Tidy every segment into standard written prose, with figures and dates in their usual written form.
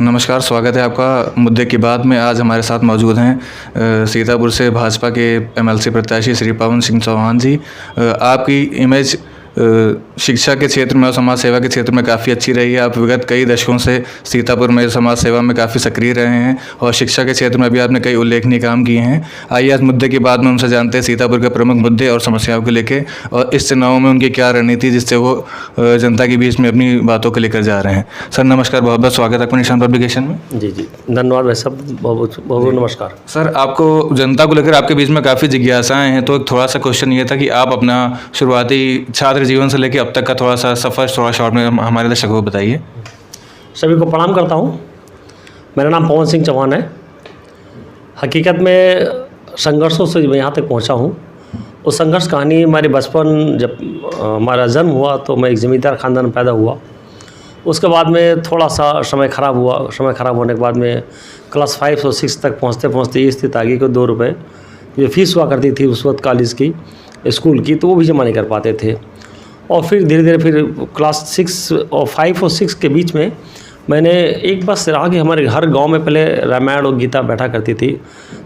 नमस्कार, स्वागत है आपका मुद्दे की बात में। आज हमारे साथ मौजूद हैं सीतापुर से भाजपा के एमएलसी प्रत्याशी श्री पवन सिंह चौहान जी। आपकी इमेज शिक्षा के क्षेत्र में और समाज सेवा के क्षेत्र में काफ़ी अच्छी रही है। आप विगत कई दशकों से सीतापुर में समाज सेवा में काफ़ी सक्रिय रहे हैं और शिक्षा के क्षेत्र में भी आपने कई उल्लेखनीय काम किए हैं। आइए आज मुद्दे की बात में उनसे जानते हैं सीतापुर के प्रमुख मुद्दे और समस्याओं को लेकर, और इस चुनाव में उनकी क्या रणनीति जिससे वो जनता के बीच में अपनी बातों को लेकर जा रहे हैं। सर नमस्कार, बहुत बहुत स्वागत है आपको निशान पब्लिकेशन में। जी धन्यवाद भाई साहब, बहुत बहुत नमस्कार। सर, आपको जनता को लेकर आपके बीच में काफ़ी जिज्ञासाएं हैं, तो थोड़ा सा क्वेश्चन ये था कि आप अपना शुरुआती छात्र जीवन से लेकर अब तक का थोड़ा सा सफ़र थोड़ा शॉर्ट में हमारे दर्शकों को बताइए। सभी को प्रणाम करता हूँ। मेरा नाम पवन सिंह चौहान है। हकीकत में संघर्षों से मैं यहाँ तक पहुँचा हूँ। उस संघर्ष कहानी हमारे बचपन, जब हमारा जन्म हुआ तो मैं एक ज़मींदार ख़ानदान में पैदा हुआ। उसके बाद में थोड़ा सा समय ख़राब हुआ। समय ख़राब होने के बाद में क्लास 5 और 6 तक पहुँचते पहुँचते ये स्थिति आ गई कि 2 रुपये जो फीस हुआ करती थी उस वक्त कॉलेज की, स्कूल की, तो वो भी जमा नहीं कर पाते थे। और फिर धीरे धीरे फिर क्लास 5 और 6 के बीच में मैंने एक बस आगे हमारे हर गांव में पहले रामायण और गीता बैठा करती थी,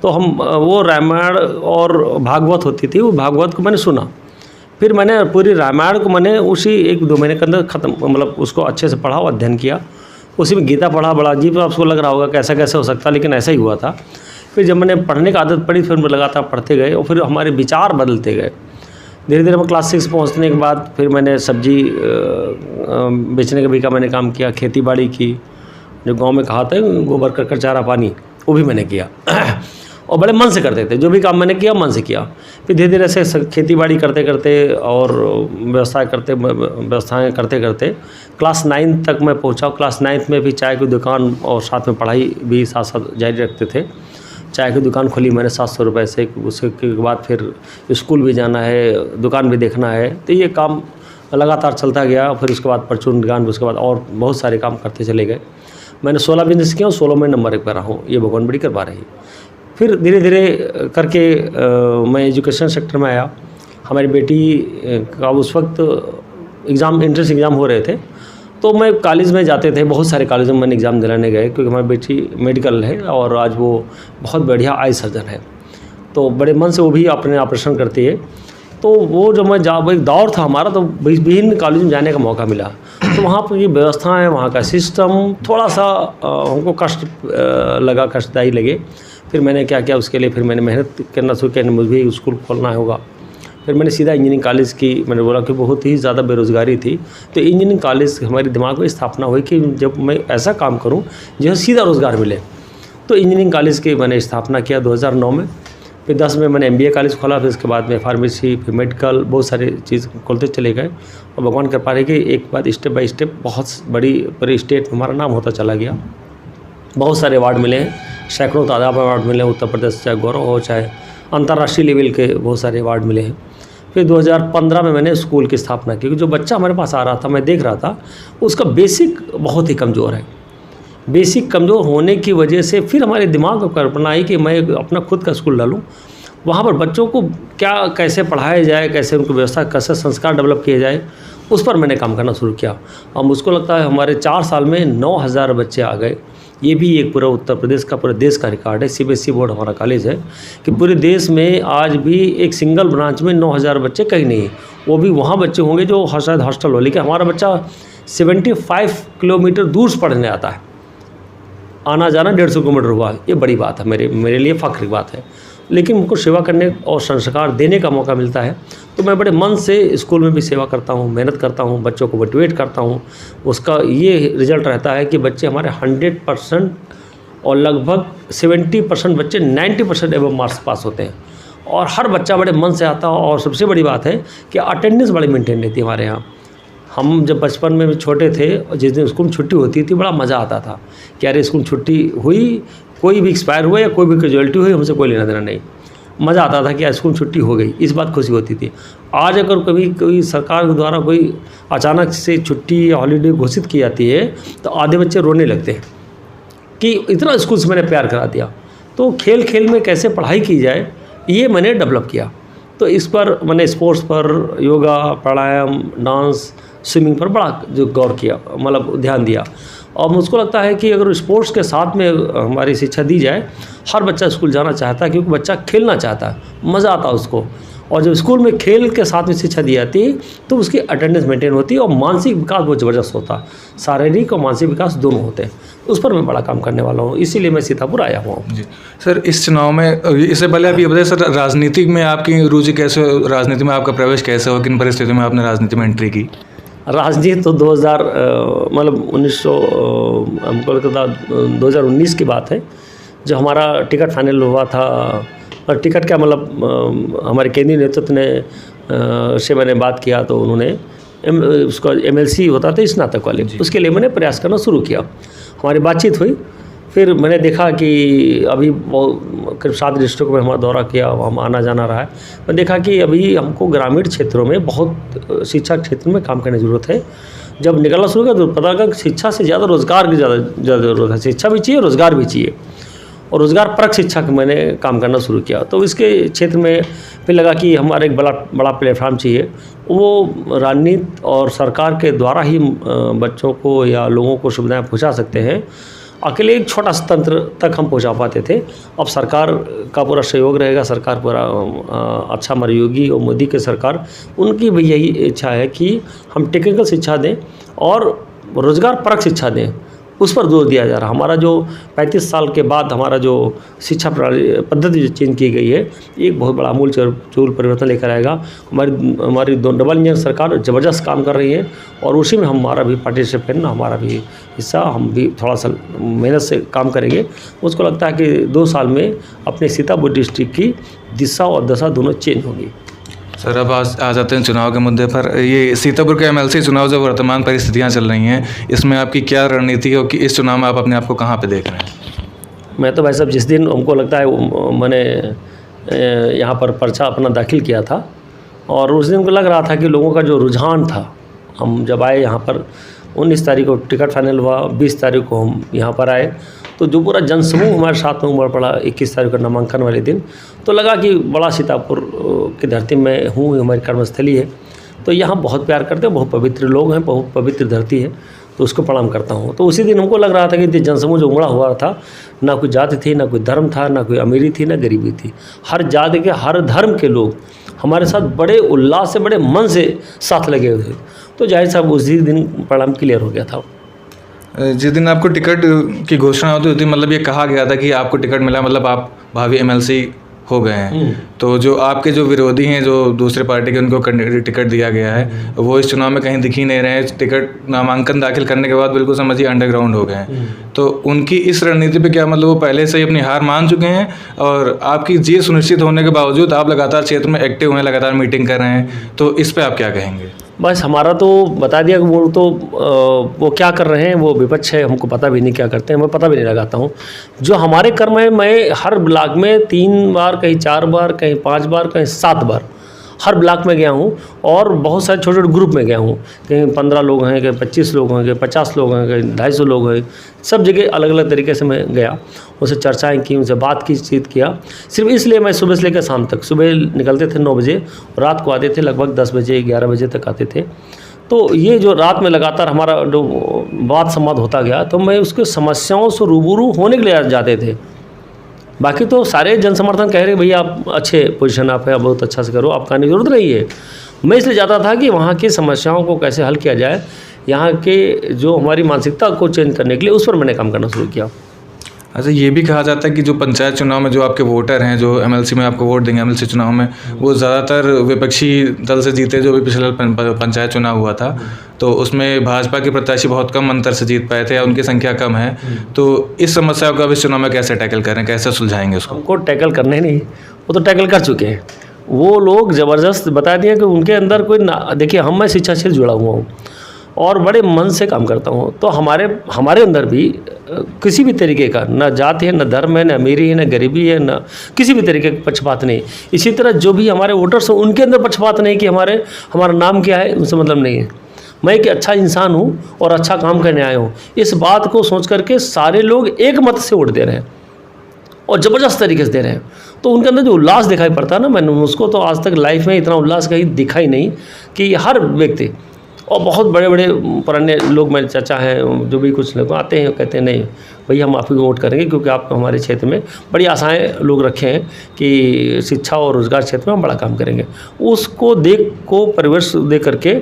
तो हम वो रामायण और भागवत होती थी, वो भागवत को मैंने सुना। फिर मैंने पूरी रामायण को मैंने उसी 1-2 महीने के अंदर ख़त्म, मतलब उसको अच्छे से पढ़ा और अध्ययन किया। उसी में गीता पढ़ा। बड़ा अजीब आपको लग रहा होगा कैसा कैसे हो सकता, लेकिन ऐसा ही हुआ था। फिर जब मैंने पढ़ने की आदत पड़ी, फिर मैं लगातार पढ़ते गए और फिर हमारे विचार बदलते गए। धीरे धीरे मैं क्लास 6 पहुंचने के बाद फिर मैंने सब्जी बेचने का भी का मैंने काम किया, खेती बाड़ी की, जो गांव में कहा था गोबर कर चारा पानी, वो भी मैंने किया और बड़े मन से करते थे। जो भी काम मैंने किया मन से किया। फिर धीरे धीरे से खेती बाड़ी करते करते और व्यवसाय करते करते क्लास 9 तक मैं पहुँचा। क्लास 9 में भी चाय की दुकान और साथ में पढ़ाई भी साथ साथ जारी रखते थे। चाय की दुकान खोली मैंने 700 रुपये से। उसके बाद फिर स्कूल भी जाना है, दुकान भी देखना है, तो ये काम लगातार चलता गया। फिर उसके बाद परचून दुकान, उसके बाद और बहुत सारे काम करते चले गए। मैंने 16 बिजनेस किया और 16 में नंबर 1 पर रहा हूँ। ये भगवान बड़ी कृपा रही। फिर धीरे धीरे करके मैं एजुकेशन सेक्टर में आया। हमारी बेटी का उस वक्त एंट्रेंस एग्ज़ाम हो रहे थे, तो मैं कॉलेज में जाते थे। बहुत सारे कॉलेजों में मैंने एग्ज़ाम दिलाने गए, क्योंकि हमारी बेटी मेडिकल है और आज वो बहुत बढ़िया आई सर्जन है, तो बड़े मन से वो भी अपने ऑपरेशन करती है। तो वो जो मैं एक दौर था हमारा, तो विभिन्न कॉलेज में जाने का मौका मिला। तो वहाँ पर की व्यवस्थाएँ, वहाँ का सिस्टम थोड़ा सा हमको कष्टदायी लगे। फिर मैंने क्या किया उसके लिए, फिर मैंने मेहनत करना शुरू किया। मुझे भी स्कूल खोलना होगा। फिर मैंने सीधा इंजीनियरिंग कॉलेज की, मैंने बोला कि बहुत ही ज़्यादा बेरोज़गारी थी, तो इंजीनियरिंग कॉलेज हमारे दिमाग में स्थापना हुई कि जब मैं ऐसा काम करूं जो सीधा रोज़गार मिले। तो इंजीनियरिंग कॉलेज की मैंने स्थापना किया 2009 में। फिर 10 में मैंने MBA कॉलेज खोला। फिर उसके बाद में फार्मेसी, फिर मेडिकल, बहुत सारी चीज़ खोलते चले गए। और भगवान कृपा रही कि एक बात स्टेप बाय स्टेप बहुत बड़ी पूरे स्टेट में हमारा नाम होता चला गया। बहुत सारे अवार्ड मिले हैं, सैकड़ों तादाद में अवार्ड मिले हैं। उत्तर प्रदेश चाहे गौरव हो, चाहे अंतर्राष्ट्रीय लेवल के बहुत सारे अवार्ड मिले हैं। फिर 2015 में मैंने स्कूल की स्थापना की। जो बच्चा हमारे पास आ रहा था, मैं देख रहा था उसका बेसिक बहुत ही कमज़ोर है। बेसिक कमज़ोर होने की वजह से फिर हमारे दिमाग में कल्पना आई कि मैं अपना खुद का स्कूल डालूँ। वहाँ पर बच्चों को कैसे पढ़ाया जाए, कैसे उनको व्यवस्था, कैसे संस्कार डेवलप किए जाए, उस पर मैंने काम करना शुरू किया। और मुझको लगता है हमारे 4 साल में 9000 बच्चे आ गए। ये भी एक पूरा उत्तर प्रदेश का, पूरे देश का रिकॉर्ड है। CBSE बोर्ड हमारा कॉलेज है कि पूरे देश में आज भी एक सिंगल ब्रांच में 9000 बच्चे कहीं नहीं। वो भी वहाँ बच्चे होंगे जो शायद हॉस्टल हो, लेकिन हमारा बच्चा 75 किलोमीटर दूर से पढ़ने आता है। आना जाना 150 किलोमीटर हुआ। ये बड़ी बात है, मेरे लिए फ़ख्र की बात है। लेकिन उनको सेवा करने और संस्कार देने का मौका मिलता है, तो मैं बड़े मन से स्कूल में भी सेवा करता हूँ, मेहनत करता हूँ, बच्चों को मोटिवेट करता हूँ। उसका ये रिज़ल्ट रहता है कि बच्चे हमारे 100% और लगभग 70% बच्चे 90% एवं मार्क्स पास होते हैं। और हर बच्चा बड़े मन से आता है। और सबसे बड़ी बात है कि अटेंडेंस बड़ी मेंटेन रहती है हमारे यहाँ। हम जब बचपन में छोटे थे, जिस दिन स्कूल में छुट्टी होती थी, बड़ा मज़ा आता था कि अरे स्कूल छुट्टी हुई, कोई भी एक्सपायर हुआ या कोई भी कैजुअलिटी हुई, हमसे कोई लेना देना नहीं। मज़ा आता था कि आज स्कूल छुट्टी हो गई, इस बात खुशी होती थी। आज अगर कभी कोई सरकार के द्वारा कोई अचानक से छुट्टी या हॉलीडे घोषित की जाती है, तो आधे बच्चे रोने लगते हैं कि इतना स्कूल से मैंने प्यार करा दिया। तो खेल खेल में कैसे पढ़ाई की जाए, ये मैंने डेवलप किया। तो इस पर मैंने स्पोर्ट्स पर, योगा, प्राणायाम, डांस, स्विमिंग पर बड़ा जो गौर किया, मतलब ध्यान दिया। और मुझको लगता है कि अगर स्पोर्ट्स के साथ में हमारी शिक्षा दी जाए, हर बच्चा स्कूल जाना चाहता है, क्योंकि बच्चा खेलना चाहता है, मज़ा आता है उसको। और जब स्कूल में खेल के साथ में शिक्षा दी जाती है तो उसकी अटेंडेंस मेंटेन होती है और मानसिक विकास बहुत ज़बरदस्त होता है। शारीरिक और मानसिक विकास दोनों होते हैं। उस पर मैं बड़ा काम करने वाला हूँ, इसीलिए मैं सीतापुर आया हुआ हूँ। जी सर, इस चुनाव में इससे पहले आप ये बताइए सर, राजनीति में आपकी रुचि कैसे, राजनीति में आपका प्रवेश कैसे हो, किन परिस्थितियों में आपने राजनीति में एंट्री की? राजनीति तो 2000 मतलब 1900 हमको लगता 2019 की बात है, जब हमारा टिकट फाइनल हुआ था। और टिकट क्या मतलब हमारे केंद्रीय नेतृत्व ने से मैंने बात किया तो उन्होंने उसका MLC होता था स्नातक वाले, उसके लिए मैंने प्रयास करना शुरू किया। हमारी बातचीत हुई, फिर मैंने देखा कि अभी करीब 7 डिस्ट्रिक्ट में हमारा दौरा किया, हम आना जाना रहा है। मैं देखा कि अभी हमको ग्रामीण क्षेत्रों में बहुत शिक्षा क्षेत्र में काम करने की ज़रूरत है। जब निकलना शुरू किया तो पता लगा कि शिक्षा से ज़्यादा रोज़गार की ज़्यादा ज़रूरत है। शिक्षा भी चाहिए, रोज़गार भी चाहिए, और रोज़गार परक शिक्षा का मैंने काम करना शुरू किया। तो इसके क्षेत्र में फिर लगा कि हमारे एक बड़ा प्लेटफार्म चाहिए। वो राजनीति और सरकार के द्वारा ही बच्चों को या लोगों को सुविधाएं पहुंचा सकते हैं। अकेले एक छोटा सा तंत्र तक हम पहुंचा पाते थे। अब सरकार का पूरा सहयोग रहेगा, सरकार पूरा अच्छा हमारे योगी और मोदी के सरकार, उनकी भी यही इच्छा है कि हम टेक्निकल शिक्षा दें और रोज़गार परक शिक्षा दें, उस पर जोर दिया जा रहा है। हमारा जो 35 साल के बाद हमारा जो शिक्षा प्रणाली पद्धति जो चेंज की गई है, एक बहुत बड़ा आमूल चूल परिवर्तन लेकर आएगा। हमारी डबल इंजन सरकार ज़बरदस्त काम कर रही है और उसी में हमारा भी पार्टिसिपेट, हमारा भी हिस्सा, हम भी थोड़ा सा मेहनत से काम करेंगे। मुझको लगता है कि 2 साल में अपने सीतापुर डिस्ट्रिक्ट की दिशा और दशा दोनों चेंज होगी। सर, अब आ जाते हैं चुनाव के मुद्दे पर। ये सीतापुर के MLC चुनाव, जो वर्तमान परिस्थितियां चल रही हैं, इसमें आपकी क्या रणनीति है कि इस चुनाव में आप अपने आप को कहाँ पे देख रहे हैं? मैं तो भाई साहब, जिस दिन हमको लगता है मैंने यहाँ पर पर्चा अपना दाखिल किया था, और उस दिन को लग रहा था कि लोगों का जो रुझान था, हम जब आए यहाँ पर 19 तारीख को टिकट फाइनल हुआ, 20 तारीख को हम यहाँ पर आए, तो जो पूरा जनसमूह हमारे साथ में उमड़ पड़ा 21 तारीख को नामांकन वाले दिन, तो लगा कि बड़ा सीतापुर की धरती में हूँ, हमारी कर्मस्थली है, तो यहाँ बहुत प्यार करते हैं, बहुत पवित्र लोग हैं, बहुत पवित्र धरती है, तो उसको प्रणाम करता हूँ। तो उसी दिन हमको लग रहा था कि जनसमूह जो उमड़ा हुआ था, ना कोई जाति थी, ना कोई धर्म था, ना कोई अमीरी थी, ना गरीबी थी, हर जाति के हर धर्म के लोग हमारे साथ बड़े उल्लास से, बड़े मन से साथ लगे हुए थे। तो जाहिर साहब उसी दिन परिणाम क्लियर हो गया था। जिस दिन आपको टिकट की घोषणा होती थी, मतलब ये कहा गया था कि आपको टिकट मिला, मतलब आप भावी MLC हो गए हैं, तो जो आपके जो विरोधी हैं, जो दूसरे पार्टी के, उनको टिकट दिया गया है, वो इस चुनाव में कहीं दिख ही नहीं रहे हैं। टिकट नामांकन दाखिल करने के बाद बिल्कुल समझिए अंडरग्राउंड हो गए हैं। तो उनकी इस रणनीति पे क्या मतलब, वो पहले से ही अपनी हार मान चुके हैं, और आपकी जीत सुनिश्चित होने के बावजूद आप लगातार क्षेत्र में एक्टिव हैं, लगातार मीटिंग कर रहे हैं, तो इस पर आप क्या कहेंगे? बस हमारा तो बता दिया कि वो क्या कर रहे हैं, वो विपक्ष है, हमको पता भी नहीं क्या करते हैं, मैं पता भी नहीं लगाता हूँ। जो हमारे कर्म है, मैं हर ब्लॉक में 3 बार, कहीं 4 बार, कहीं 5 बार, कहीं 7 बार हर ब्लॉक में गया हूँ, और बहुत सारे छोटे छोटे ग्रुप में गया हूँ। कहीं 15 लोग हैं, कहीं 25 लोग हैं, कहीं 50 लोग हैं, कहीं 250 लोग हैं, सब जगह अलग अलग तरीके से मैं गया, उनसे चर्चाएं की, उनसे बात की, चीत किया। सिर्फ इसलिए मैं सुबह से लेकर शाम तक, सुबह निकलते थे 9 बजे, रात को आते थे लगभग 10 बजे 11 बजे तक आते थे। तो ये जो रात में लगातार हमारा जो वाद संवाद होता गया, तो मैं उसके समस्याओं से रूबरू होने के लिए जाते थे। बाकी तो सारे जन समर्थन कह रहे भैया आप अच्छे पोजीशन आप है, आप बहुत अच्छा से करो, आपका आने की जरूरत नहीं है। मैं इसलिए जाता था कि वहाँ की समस्याओं को कैसे हल किया जाए, यहाँ के जो हमारी मानसिकता को चेंज करने के लिए, उस पर मैंने काम करना शुरू किया। अच्छा, ये भी कहा जाता है कि जो पंचायत चुनाव में जो आपके वोटर हैं, जो MLC में आपको वोट देंगे MLC चुनाव में, वो ज़्यादातर विपक्षी दल से जीते। जो भी पिछला पंचायत चुनाव हुआ था, तो उसमें भाजपा के प्रत्याशी बहुत कम अंतर से जीत पाए थे, या उनकी संख्या कम है। तो इस समस्या को अब इस चुनाव में कैसे टैकल करें, कैसे सुलझाएंगे उसको? हमको टैकल करने नहीं, वो तो टैकल कर चुके हैं। वो लोग ज़बरदस्त बता दिए कि उनके अंदर कोई देखिए, मैं शिक्षा से जुड़ा हुआ हूँ और बड़े मन से काम करता हूँ, तो हमारे अंदर भी किसी भी तरीके का न जाति है, न धर्म है, न अमीरी है, न गरीबी है, न किसी भी तरीके का पक्षपात नहीं। इसी तरह जो भी हमारे वोटर्स हैं, उनके अंदर पक्षपात नहीं कि हमारा नाम क्या है, उनसे मतलब नहीं है। मैं एक अच्छा इंसान हूँ और अच्छा काम करने आया हूँ, इस बात को सोच करके सारे लोग एक मत से वोट दे रहे हैं और ज़बरदस्त तरीके से दे रहे हैं। तो उनके अंदर जो उल्लास दिखाई पड़ता है ना, मैंने उसको तो आज तक लाइफ में इतना उल्लास कहीं दिखा ही नहीं, कि हर व्यक्ति और बहुत बड़े बड़े पुराने लोग, मेरे चाचा हैं, जो भी कुछ लोग आते हैं, कहते हैं नहीं भैया हम आप ही को वोट करेंगे क्योंकि आप हमारे क्षेत्र में बड़ी आशाएं लोग रखे हैं कि शिक्षा और रोज़गार क्षेत्र में हम बड़ा काम करेंगे। उसको परिवेश देख करके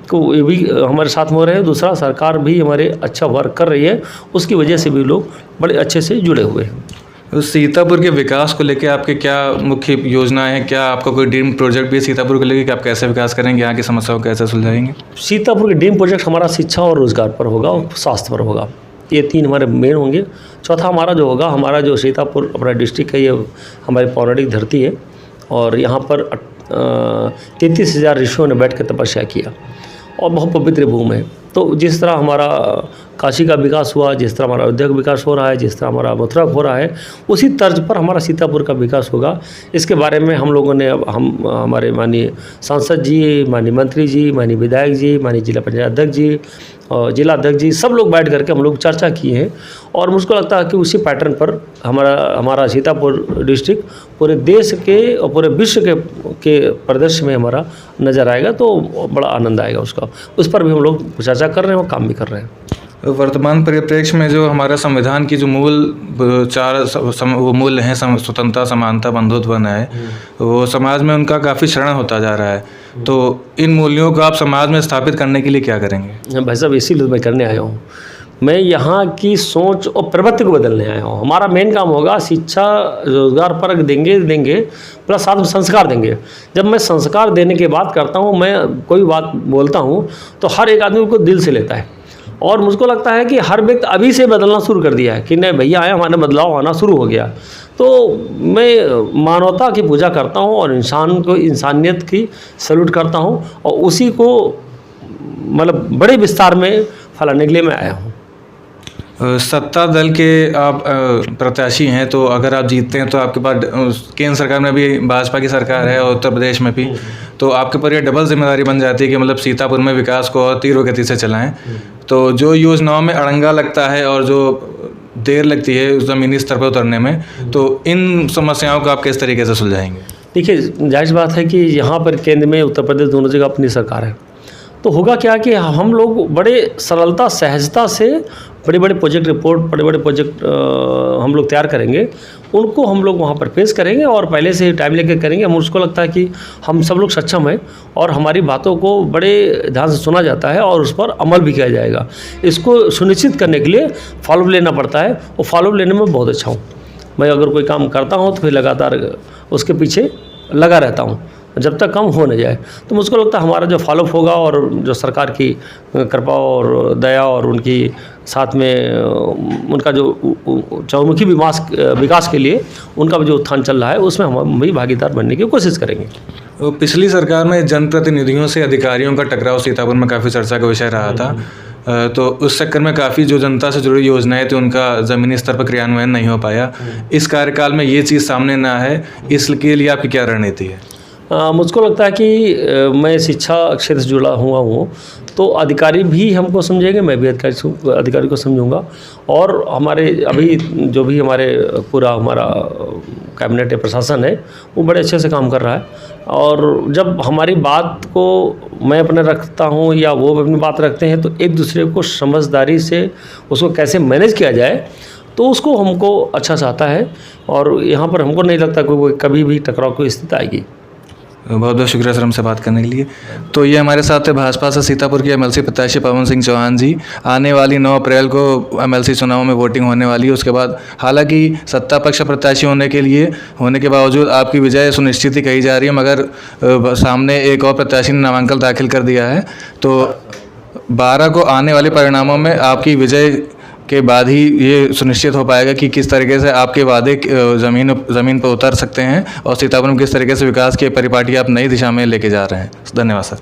को ये भी हमारे साथ में हो रहे हैं। दूसरा, सरकार भी हमारे अच्छा वर्क कर रही है, उसकी वजह से भी लोग बड़े अच्छे से जुड़े हुए हैं। सीतापुर के विकास को लेकर आपके क्या मुख्य योजनाएं हैं? क्या आपका कोई ड्रीम प्रोजेक्ट भी है सीतापुर को लेकर कि आप कैसे विकास करेंगे, यहाँ की समस्याओं को कैसे सुलझाएंगे? सीतापुर के ड्रीम प्रोजेक्ट हमारा शिक्षा और रोज़गार पर होगा और स्वास्थ्य पर होगा, ये 3 हमारे मेन होंगे। चौथा हमारा जो होगा, हमारा जो सीतापुर अपना डिस्ट्रिक्ट है, ये हमारी पौराणिक धरती है और यहाँ पर 33,000 ऋषियों ने बैठ कर तपस्या किया और बहुत पवित्र भूमि है। तो जिस तरह हमारा काशी का विकास हुआ, जिस तरह हमारा अयोध्या का विकास हो रहा है, जिस तरह हमारा मथुरा हो रहा है, उसी तर्ज पर हमारा सीतापुर का विकास होगा। इसके बारे में हम लोगों ने हमारे माननीय सांसद जी, माननीय मंत्री जी, माननीय विधायक जी, माननीय जिला पंचायत अध्यक्ष जी और जिला अध्यक्ष जी, सब लोग बैठ करके हम लोग चर्चा किए हैं और मुझको लगता है कि उसी पैटर्न पर हमारा सीतापुर डिस्ट्रिक्ट पूरे देश के और पूरे विश्व के परिदृश्य में हमारा नज़र आएगा, तो बड़ा आनंद आएगा उसका। उस पर भी हम लोग चर्चा कर रहे हैं और काम भी कर रहे हैं। वर्तमान परिप्रेक्ष्य में जो हमारा संविधान की जो वो मूल्य हैं, स्वतंत्रता, समानता, बंधुत्व है, वो समाज में उनका काफ़ी क्षरण होता जा रहा है। तो इन मूल्यों को आप समाज में स्थापित करने के लिए क्या करेंगे? भाई साहब, इसीलिए मैं करने आया हूँ। मैं यहाँ की सोच और प्रवृत्ति को बदलने आया हूँ। हमारा मेन काम होगा शिक्षा, रोजगार पर देंगे प्लस साथ में संस्कार देंगे। जब मैं संस्कार देने की बात करता हूँ, मैं कोई बात बोलता हूँ तो हर एक आदमी को दिल से लेता है और मुझको लगता है कि हर व्यक्ति अभी से बदलना शुरू कर दिया है कि नहीं भैया आए, हमारे बदलाव आना शुरू हो गया। तो मैं मानवता की पूजा करता हूँ और इंसानियत की सैल्यूट करता हूँ और उसी को मतलब बड़े विस्तार में फैलाने के लिए मैं आया हूँ। सत्ता दल के आप प्रत्याशी हैं, तो अगर आप जीतते हैं तो आपके पास केंद्र सरकार में भी भाजपा की सरकार है और उत्तर प्रदेश में भी, तो आपके ऊपर ये डबल जिम्मेदारी बन जाती है कि मतलब सीतापुर में विकास को और तीव्र गति से चलाएं। तो जो योजनाओं में अड़ंगा लगता है और जो देर लगती है ज़मीनी स्तर पर उतरने में, तो इन समस्याओं को आप किस तरीके से सुलझाएंगे? देखिए, जाहिर सी बात है कि यहाँ पर केंद्र में उत्तर प्रदेश दोनों जगह अपनी सरकार है, तो होगा क्या कि हम लोग बड़े सरलता सहजता से बड़े बड़े प्रोजेक्ट रिपोर्ट, बड़े बड़े प्रोजेक्ट हम लोग तैयार करेंगे, उनको हम लोग वहाँ पर पेश करेंगे और पहले से टाइम लेकर करेंगे। मुझको लगता है कि हम सब लोग सक्षम हैं और हमारी बातों को बड़े ध्यान से सुना जाता है और उस पर अमल भी किया जाएगा। इसको सुनिश्चित करने के लिए फॉलो लेना पड़ता है और फॉलो लेने में बहुत अच्छा हूँ मैं। अगर कोई काम करता हूँ तो फिर लगातार उसके पीछे लगा रहता हूँ जब तक काम हो न जाए। तो मुझको लगता है हमारा जो फॉलोअप होगा और जो सरकार की कृपा और दया और उनकी साथ में उनका जो चौमुखी विकास के लिए उनका जो उत्थान चल रहा है, उसमें हम भी भागीदार बनने की कोशिश करेंगे। तो पिछली सरकार में जनप्रतिनिधियों से अधिकारियों का टकराव सीतापुर में काफ़ी चर्चा का विषय रहा था, तो उस चक्कर में काफ़ी जो जनता से जुड़ी योजनाएं थी उनका ज़मीनी स्तर पर क्रियान्वयन नहीं हो पाया। इस कार्यकाल में ये चीज़ सामने ना है, इसके लिए आपकी क्या रणनीति है? मुझको लगता है कि मैं शिक्षा क्षेत्र से जुड़ा हुआ हूँ, तो अधिकारी भी हमको समझेंगे, मैं भी अधिकारी को समझूंगा और हमारे अभी जो भी हमारे पूरा हमारा कैबिनेट प्रशासन है वो बड़े अच्छे से काम कर रहा है। और जब हमारी बात को मैं अपने रखता हूँ या वो अपनी बात रखते हैं, तो एक दूसरे को समझदारी से उसको कैसे मैनेज किया जाए, तो उसको हमको अच्छा से आता है और यहाँ पर हमको नहीं लगता कोई कभी भी टकराव की स्थिति आएगी। बहुत बहुत शुक्रिया सर हमसे बात करने के लिए। तो ये हमारे साथ थे भाजपा से सीतापुर के एमएलसी प्रत्याशी पवन सिंह चौहान जी। आने वाली 9 अप्रैल को एमएलसी चुनाव में वोटिंग होने वाली है। उसके बाद हालांकि सत्ता पक्ष प्रत्याशी होने के बावजूद आपकी विजय सुनिश्चित ही कही जा रही है, मगर सामने एक और प्रत्याशी ने नामांकन दाखिल कर दिया है। तो 12 को आने वाले परिणामों में आपकी विजय के बाद ही ये सुनिश्चित हो पाएगा कि किस तरीके से आपके वादे ज़मीन पर उतर सकते हैं और सीतापुर में किस तरीके से विकास की परिपाटी आप नई दिशा में लेके जा रहे हैं। धन्यवाद सर।